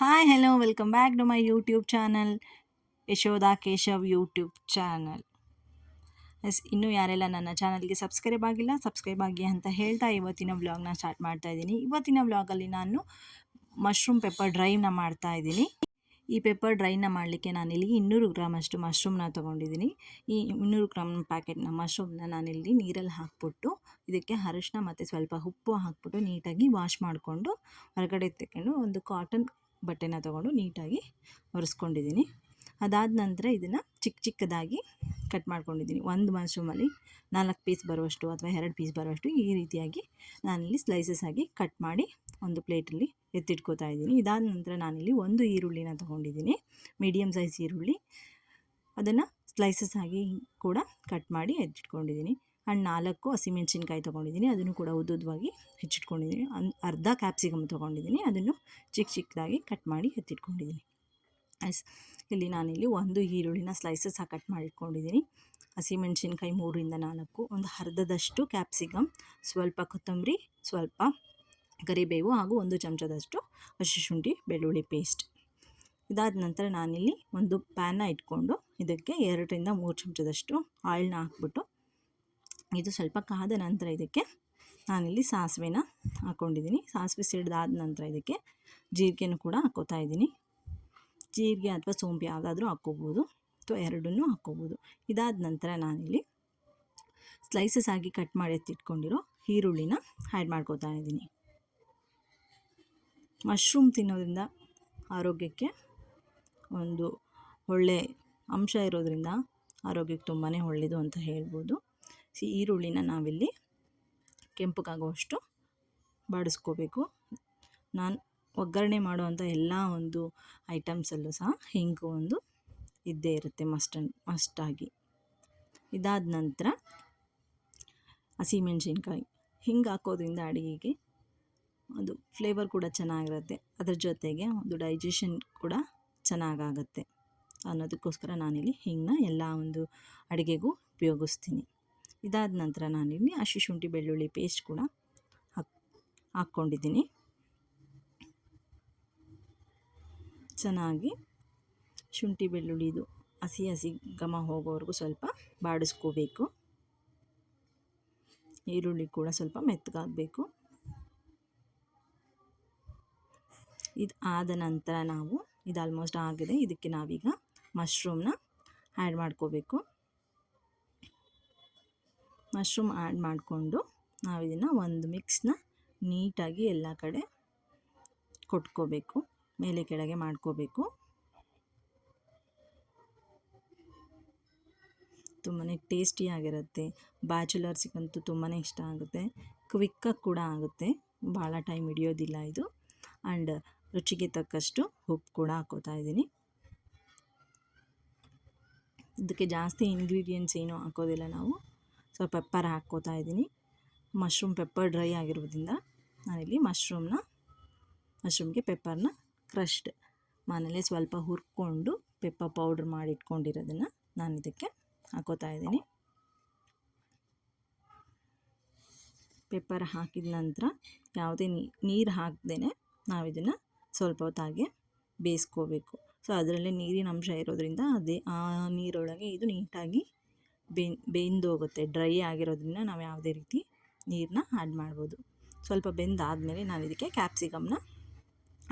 Hi hello welcome back to my YouTube channel Yashoda Keshav YouTube channel. ಇನ್ನೂ ಯಾರೆಲ್ಲ ನನ್ನ ಚಾನಲ್ಗೆ ಸಬ್ಸ್ಕ್ರೈಬ್ ಆಗಿ ಅಂತ ಹೇಳ್ತಾ ಇವತ್ತಿನ ವ್ಲಾಗ್ನ ಸ್ಟಾರ್ಟ್ ಮಾಡ್ತಾ ಇದ್ದೀನಿ. ಇವತ್ತಿನ ವ್ಲಾಗಲ್ಲಿ ನಾನು ಮಶ್ರೂಮ್ ಪೆಪ್ಪರ್ ಡ್ರೈನ ಮಾಡ್ತಾ ಇದ್ದೀನಿ. ಈ ಪೆಪ್ಪರ್ ಡ್ರೈನ ಮಾಡಲಿಕ್ಕೆ ನಾನಿಲ್ಲಿ 200 ಗ್ರಾಮಷ್ಟು ಮಶ್ರೂಮ್ನ ತೊಗೊಂಡಿದ್ದೀನಿ. ಈ 200 ಗ್ರಾಮ್ ಪ್ಯಾಕೆಟ್ನ ಮಶ್ರೂಮ್ನ ನಾನಿಲ್ಲಿ ನೀರಲ್ಲಿ ಹಾಕ್ಬಿಟ್ಟು ಇದಕ್ಕೆ ಅರಿಶಿನ ಮತ್ತು ಸ್ವಲ್ಪ ಉಪ್ಪು ಹಾಕ್ಬಿಟ್ಟು ನೀಟಾಗಿ ವಾಶ್ ಮಾಡಿಕೊಂಡು ಹೊರಗಡೆ ತೆಕ್ಕೊಂಡು ಒಂದು ಕಾಟನ್ ಬಟ್ಟೆನ ತೊಗೊಂಡು ನೀಟಾಗಿ ಒರೆಸ್ಕೊಂಡಿದ್ದೀನಿ. ಅದಾದ ನಂತರ ಇದನ್ನು ಚಿಕ್ಕದಾಗಿ ಕಟ್ ಮಾಡ್ಕೊಂಡಿದ್ದೀನಿ. ಒಂದು ಮಶ್ರೂಮಲ್ಲಿ 4 ಪೀಸ್ ಬರುವಷ್ಟು ಅಥವಾ 2 ಪೀಸ್ ಬರುವಷ್ಟು ಈ ರೀತಿಯಾಗಿ ನಾನಿಲ್ಲಿ ಸ್ಲೈಸಸ್ ಆಗಿ ಕಟ್ ಮಾಡಿ ಒಂದು ಪ್ಲೇಟಲ್ಲಿ ಎತ್ತಿಟ್ಕೋತಾ ಇದ್ದೀನಿ. ಇದಾದ ನಂತರ ನಾನಿಲ್ಲಿ ಒಂದು ಈರುಳ್ಳಿನ ತೊಗೊಂಡಿದ್ದೀನಿ, ಮೀಡಿಯಮ್ ಸೈಜ್ ಈರುಳ್ಳಿ. ಅದನ್ನು ಸ್ಲೈಸಸ್ ಆಗಿ ಕೂಡ ಕಟ್ ಮಾಡಿ ಎತ್ತಿಟ್ಕೊಂಡಿದ್ದೀನಿ. ಆ್ಯಂಡ್ 4 ಹಸಿಮೆಣಸಿನ್ಕಾಯಿ ತೊಗೊಂಡಿದ್ದೀನಿ, ಅದನ್ನು ಕೂಡ ಉದ್ದುದ್ದವಾಗಿ ಹೆಚ್ಚಿಟ್ಕೊಂಡಿದ್ದೀನಿ. ಅರ್ಧ ಕ್ಯಾಪ್ಸಿಕಮ್ ತೊಗೊಂಡಿದ್ದೀನಿ, ಅದನ್ನು ಚಿಕ್ಕದಾಗಿ ಕಟ್ ಮಾಡಿ ಎತ್ತಿಟ್ಕೊಂಡಿದ್ದೀನಿ. ಇಲ್ಲಿ ನಾನಿಲ್ಲಿ ಒಂದು ಈರುಳ್ಳಿನ ಸ್ಲೈಸಸ್ ಹಾಕಿ ಕಟ್ ಮಾಡಿಟ್ಕೊಂಡಿದ್ದೀನಿ. ಹಸಿಮೆಣಸಿನ್ಕಾಯಿ 3ರಿಂದ 4, ಒಂದು ಅರ್ಧದಷ್ಟು ಕ್ಯಾಪ್ಸಿಕಮ್, ಸ್ವಲ್ಪ ಕೊತ್ತಂಬರಿ, ಸ್ವಲ್ಪ ಕರಿಬೇವು ಹಾಗೂ 1 ಚಮಚದಷ್ಟು ಹಸಿ ಶುಂಠಿ ಬೆಳ್ಳುಳ್ಳಿ ಪೇಸ್ಟ್. ಇದಾದ ನಂತರ ನಾನಿಲ್ಲಿ ಒಂದು ಪ್ಯಾನ್ನ ಇಟ್ಕೊಂಡು ಇದಕ್ಕೆ 2ರಿಂದ 3 ಚಮಚದಷ್ಟು ಆಯಿಲ್ನ ಹಾಕ್ಬಿಟ್ಟು ಇದು ಸ್ವಲ್ಪ ಕಾದ ನಂತರ ಇದಕ್ಕೆ ನಾನಿಲ್ಲಿ ಸಾಸಿವೆನ ಹಾಕ್ಕೊಂಡಿದ್ದೀನಿ. ಸಾಸಿವೆ ಸಿಡ್ದಾದ ನಂತರ ಇದಕ್ಕೆ ಜೀರಿಗೆನೂ ಕೂಡ ಹಾಕ್ಕೋತಾ ಇದ್ದೀನಿ. ಜೀರಿಗೆ ಅಥವಾ ಸೋಂಪು ಯಾವುದಾದ್ರೂ ಹಾಕ್ಕೋಬೋದು ಅಥವಾ ಎರಡನ್ನೂ ಹಾಕ್ಕೋಬೋದು. ಇದಾದ ನಂತರ ನಾನಿಲ್ಲಿ ಸ್ಲೈಸಸ್ ಆಗಿ ಕಟ್ ಮಾಡಿ ಎತ್ತಿಟ್ಕೊಂಡಿರೋ ಈರುಳ್ಳಿನ ಆ್ಯಡ್ ಮಾಡ್ಕೋತಾ ಇದ್ದೀನಿ. ಮಶ್ರೂಮ್ ತಿನ್ನೋದ್ರಿಂದ ಆರೋಗ್ಯಕ್ಕೆ ಒಂದು ಒಳ್ಳೆ ಅಂಶ ಇರೋದ್ರಿಂದ ಆರೋಗ್ಯಕ್ಕೆ ತುಂಬಾ ಒಳ್ಳೆಯದು ಅಂತ ಹೇಳ್ಬೋದು. ಈರುಳ್ಳಿನ ನಾವಿಲ್ಲಿ ಕೆಂಪಗಾಗುವಷ್ಟು ಬಾಡಿಸ್ಕೋಬೇಕು. ನಾನು ಒಗ್ಗರಣೆ ಮಾಡುವಂಥ ಎಲ್ಲ ಒಂದು ಐಟಮ್ಸಲ್ಲೂ ಸಹ ಹಿಂಗು ಒಂದು ಇದ್ದೇ ಇರುತ್ತೆ ಮಸ್ಟಾಗಿ. ಇದಾದ ನಂತರ ಹಸಿಮೆಣಸಿನ್ಕಾಯಿ ಹಿಂಗೆ ಹಾಕೋದ್ರಿಂದ ಅಡುಗೆಗೆ ಒಂದು ಫ್ಲೇವರ್ ಕೂಡ ಚೆನ್ನಾಗಿರುತ್ತೆ, ಅದ್ರ ಜೊತೆಗೆ ಒಂದು ಡೈಜೆಷನ್ ಕೂಡ ಚೆನ್ನಾಗಾಗತ್ತೆ ಅನ್ನೋದಕ್ಕೋಸ್ಕರ ನಾನಿಲ್ಲಿ ಹಿಂಗನ್ನ ಎಲ್ಲ ಒಂದು ಅಡುಗೆಗೂ ಉಪಯೋಗಿಸ್ತೀನಿ. ಇದಾದ ನಂತರ ನಾನಿಲ್ಲಿ ಹಸಿ ಶುಂಠಿ ಬೆಳ್ಳುಳ್ಳಿ ಪೇಸ್ಟ್ ಕೂಡ ಹಾಕ್ಕೊಂಡಿದ್ದೀನಿ. ಚೆನ್ನಾಗಿ ಶುಂಠಿ ಬೆಳ್ಳುಳ್ಳಿದು ಹಸಿ ಘಮ ಹೋಗೋವರೆಗೂ ಸ್ವಲ್ಪ ಬಾಡಿಸ್ಕೋಬೇಕು. ಈರುಳ್ಳಿ ಕೂಡ ಸ್ವಲ್ಪ ಮೆತ್ತಗಾಗಬೇಕು. ಇದು ಆದ ನಂತರ ಇದು ಆಲ್ಮೋಸ್ಟ್ ಆಗಿದೆ. ಇದಕ್ಕೆ ನಾವೀಗ ಮಶ್ರೂಮ್ನ ಆ್ಯಡ್ ಮಾಡ್ಕೋಬೇಕು. ಮಶ್ರೂಮ್ ಆ್ಯಡ್ ಮಾಡಿಕೊಂಡು ನಾವು ಇದನ್ನು ಒಂದು ಮಿಕ್ಸ್ನ ನೀಟಾಗಿ ಎಲ್ಲ ಕಡೆ ಕೊಟ್ಕೋಬೇಕು, ಮೇಲೆ ಕೆಳಗೆ ಮಾಡ್ಕೋಬೇಕು. ತುಂಬಾ ಟೇಸ್ಟಿಯಾಗಿರುತ್ತೆ. ಬ್ಯಾಚುಲರ್ಸಿಗಂತೂ ತುಂಬಾ ಇಷ್ಟ ಆಗುತ್ತೆ, ಕ್ವಿಕ್ಕಾಗಿ ಕೂಡ ಆಗುತ್ತೆ, ಭಾಳ ಟೈಮ್ ಹಿಡಿಯೋದಿಲ್ಲ ಇದು. ಆ್ಯಂಡ್ ರುಚಿಗೆ ತಕ್ಕಷ್ಟು ಉಪ್ಪು ಕೂಡ ಹಾಕೋತಾ ಇದ್ದೀನಿ. ಇದಕ್ಕೆ ಜಾಸ್ತಿ ಇಂಗ್ರೀಡಿಯೆಂಟ್ಸ್ ಏನೂ ಹಾಕೋದಿಲ್ಲ ನಾವು, ಸ್ವಲ್ಪ ಪೆಪ್ಪರ್ ಹಾಕ್ಕೋತಾ ಇದ್ದೀನಿ. ಮಶ್ರೂಮ್ ಪೆಪ್ಪರ್ ಡ್ರೈ ಆಗಿರೋದ್ರಿಂದ ನಾನಿಲ್ಲಿ ಮಶ್ರೂಮ್ಗೆ ಪೆಪ್ಪರ್ನ ಕ್ರಶ್ಡ್ ಮನೇಲೆ ಸ್ವಲ್ಪ ಹುರ್ಕೊಂಡು ಪೆಪ್ಪರ್ ಪೌಡ್ರ್ ಮಾಡಿ ಇಟ್ಕೊಂಡಿರೋದನ್ನು ನಾನು ಇದಕ್ಕೆ ಹಾಕೋತಾ ಇದ್ದೀನಿ. ಪೆಪ್ಪರ್ ಹಾಕಿದ ನಂತರ ಯಾವುದೇ ನೀರು ಹಾಕ್ದೇ ನಾವು ಇದನ್ನು ಸ್ವಲ್ಪ ಹೊತ್ತಾಗೆ ಬೇಯಿಸ್ಕೋಬೇಕು. ಸೊ ಅದರಲ್ಲೇ ನೀರಿನ ಅಂಶ ಇರೋದ್ರಿಂದ ಆ ನೀರೊಳಗೆ ಇದು ನೀಟಾಗಿ ಬೆಂದೋಗುತ್ತೆ. ಡ್ರೈ ಆಗಿರೋದ್ರಿಂದ ನಾವು ಯಾವುದೇ ರೀತಿ ನೀರನ್ನ ಆ್ಯಡ್ ಮಾಡ್ಬೋದು. ಸ್ವಲ್ಪ ಬೆಂದಾದಮೇಲೆ ನಾನು ಇದಕ್ಕೆ ಕ್ಯಾಪ್ಸಿಕಮ್ನ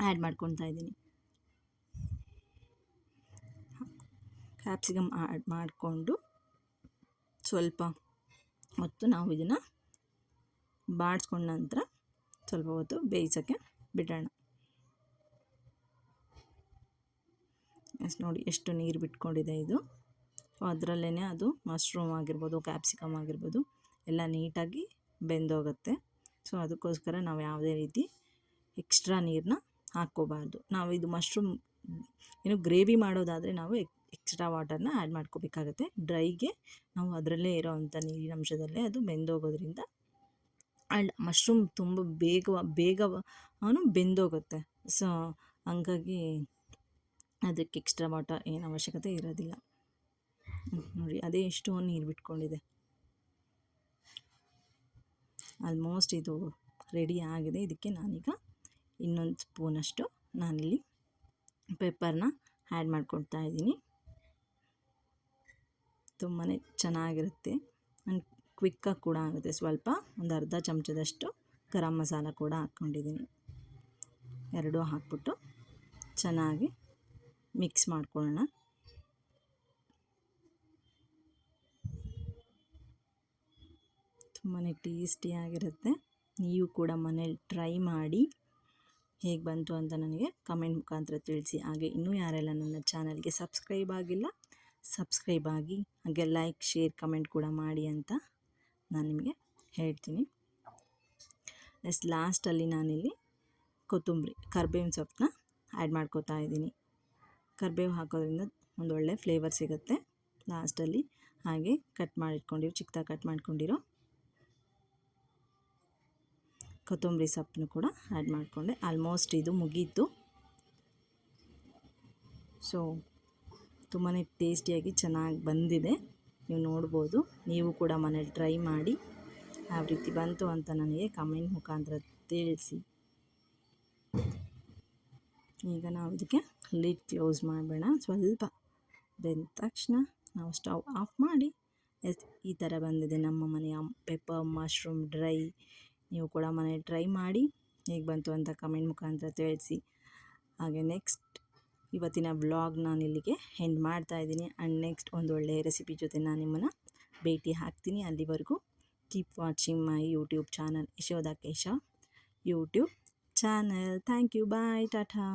ಆ್ಯಡ್ ಮಾಡ್ಕೊತಾ ಇದ್ದೀನಿ. ಕ್ಯಾಪ್ಸಿಕಮ್ ಆ್ಯಡ್ ಮಾಡಿಕೊಂಡು ಸ್ವಲ್ಪ ಹೊತ್ತು ನಾವು ಇದನ್ನು ಬಾಡಿಸ್ಕೊಂಡ ನಂತರ ಸ್ವಲ್ಪ ಹೊತ್ತು ಬೇಯಿಸೋಕ್ಕೆ ಬಿಡೋಣ. ನೋಡಿ ಎಷ್ಟು ನೀರು ಬಿಟ್ಕೊಂಡಿದೆ ಇದು. ಸೊ ಅದರಲ್ಲೇ ಅದು ಮಶ್ರೂಮ್ ಆಗಿರ್ಬೋದು, ಕ್ಯಾಪ್ಸಿಕಮ್ ಆಗಿರ್ಬೋದು ಎಲ್ಲ ನೀಟಾಗಿ ಬೆಂದೋಗುತ್ತೆ. ಸೊ ಅದಕ್ಕೋಸ್ಕರ ನಾವು ಯಾವುದೇ ರೀತಿ ಎಕ್ಸ್ಟ್ರಾ ನೀರನ್ನ ಹಾಕ್ಕೋಬಾರ್ದು. ನಾವು ಇದು ಮಶ್ರೂಮ್ ಗ್ರೇವಿ ಮಾಡೋದಾದರೆ ನಾವು ಎಕ್ಸ್ಟ್ರಾ ವಾಟರ್ನ ಆ್ಯಡ್ ಮಾಡ್ಕೋಬೇಕಾಗತ್ತೆ. ಡ್ರೈಗೆ ನಾವು ಅದರಲ್ಲೇ ಇರೋವಂಥ ನೀರಿನ ಅಂಶದಲ್ಲೇ ಅದು ಬೆಂದೋಗೋದ್ರಿಂದ ಆ್ಯಂಡ್ ಮಶ್ರೂಮ್ ತುಂಬ ಬೇಗ ಬೆಂದೋಗುತ್ತೆ. ಸೊ ಹಂಗಾಗಿ ಅದಕ್ಕೆ ಎಕ್ಸ್ಟ್ರಾ ವಾಟರ್ ಏನು ಅವಶ್ಯಕತೆ ಇರೋದಿಲ್ಲ. ನೋಡಿ ಅದೇ ಎಷ್ಟೊಂದು ನೀರು ಬಿಟ್ಕೊಂಡಿದೆ. ಆಲ್ಮೋಸ್ಟ್ ಇದು ರೆಡಿ ಆಗಿದೆ. ಇದಕ್ಕೆ ನಾನೀಗ ಇನ್ನೊಂದು ಸ್ಪೂನಷ್ಟು ನಾನಿಲ್ಲಿ ಪೆಪ್ಪರ್ನ ಆ್ಯಡ್ ಮಾಡ್ಕೊಳ್ತಾ ಇದ್ದೀನಿ. ತುಂಬಾ ಚೆನ್ನಾಗಿರುತ್ತೆ ಆ್ಯಂಡ್ ಕ್ವಿಕ್ಕಾಗಿ ಕೂಡ ಆಗುತ್ತೆ. ಸ್ವಲ್ಪ ಒಂದು ಅರ್ಧ ಚಮಚದಷ್ಟು ಗರಂ ಮಸಾಲ ಕೂಡ ಹಾಕ್ಕೊಂಡಿದ್ದೀನಿ. ಎರಡೂ ಹಾಕ್ಬಿಟ್ಟು ಚೆನ್ನಾಗಿ ಮಿಕ್ಸ್ ಮಾಡ್ಕೊಳ್ಳೋಣ. ತುಂಬಾ ಟೇಸ್ಟಿಯಾಗಿರುತ್ತೆ. ನೀವು ಕೂಡ ಮನೇಲಿ ಟ್ರೈ ಮಾಡಿ ಹೇಗೆ ಬಂತು ಅಂತ ನನಗೆ ಕಮೆಂಟ್ ಮುಖಾಂತರ ತಿಳಿಸಿ. ಹಾಗೆ ಇನ್ನೂ ಯಾರೆಲ್ಲ ನನ್ನ ಚಾನಲ್ಗೆ ಸಬ್ಸ್ಕ್ರೈಬ್ ಆಗಿಲ್ಲ, ಸಬ್ಸ್ಕ್ರೈಬ್ ಆಗಿ, ಹಾಗೆ ಲೈಕ್, ಶೇರ್, ಕಮೆಂಟ್ ಕೂಡ ಮಾಡಿ ಅಂತ ನಾನು ನಿಮಗೆ ಹೇಳ್ತೀನಿ. ಲಾಸ್ಟಲ್ಲಿ ನಾನಿಲ್ಲಿ ಕೊತ್ತಂಬರಿ, ಕರ್ಬೇವಿನ ಸೊಪ್ಪನ್ನ ಆ್ಯಡ್ ಮಾಡ್ಕೋತಾ ಇದ್ದೀನಿ. ಕರಿಬೇವು ಹಾಕೋದ್ರಿಂದ ಒಂದೊಳ್ಳೆ ಫ್ಲೇವರ್ ಸಿಗುತ್ತೆ ಲಾಸ್ಟಲ್ಲಿ. ಹಾಗೆ ಚಿಕ್ಕದಾಗಿ ಕಟ್ ಮಾಡ್ಕೊಂಡಿರೋ ಕೊತ್ತಂಬರಿ ಸೊಪ್ಪನ್ನು ಕೂಡ ಆ್ಯಡ್ ಮಾಡಿಕೊಂಡೆ. ಆಲ್ಮೋಸ್ಟ್ ಇದು ಮುಗೀತು. ಸೊ ತುಂಬಾ ಟೇಸ್ಟಿಯಾಗಿ ಚೆನ್ನಾಗಿ ಬಂದಿದೆ. ನೀವು ನೋಡ್ಬೋದು. ನೀವು ಕೂಡ ಮನೇಲಿ ಟ್ರೈ ಮಾಡಿ ಯಾವ ರೀತಿ ಬಂತು ಅಂತ ನನಗೆ ಕಮೆಂಟ್ ಮುಖಾಂತರ ತಿಳಿಸಿ. ಈಗ ನಾವು ಇದಕ್ಕೆ ಲಿಡ್ ಕ್ಲೋಸ್ ಮಾಡಬೇಡ. ಸ್ವಲ್ಪ ಬೆಂದ ತಕ್ಷಣ ನಾವು ಸ್ಟವ್ ಆಫ್ ಮಾಡಿ. ಈ ಥರ ಬಂದಿದೆ ನಮ್ಮ ಮನೆಯ ಪೆಪ್ಪರ್ ಮಶ್ರೂಮ್ ಡ್ರೈ. ನೀವು ಕೂಡ ಮನೇಲಿ ಟ್ರೈ ಮಾಡಿ ಹೇಗೆ ಬಂತು ಅಂತ ಕಮೆಂಟ್ ಮುಖಾಂತರ ತಿಳಿಸಿ. ಹಾಗೆ ನೆಕ್ಸ್ಟ್ ಇವತ್ತಿನ ವ್ಲಾಗ್ ನಾನು ಇಲ್ಲಿಗೆ ಎಂಡ್ ಮಾಡ್ತಾ ಇದ್ದೀನಿ. ಆ್ಯಂಡ್ ನೆಕ್ಸ್ಟ್ ಒಂದು ಒಳ್ಳೆಯ ರೆಸಿಪಿ ಜೊತೆ ನಾನು ನಿಮ್ಮನ್ನು ಭೇಟಿ ಹಾಕ್ತೀನಿ. ಅಲ್ಲಿವರೆಗೂ keep watching my YouTube channel, Yashoda Keshav YouTube channel. Thank you. Bye. Tata.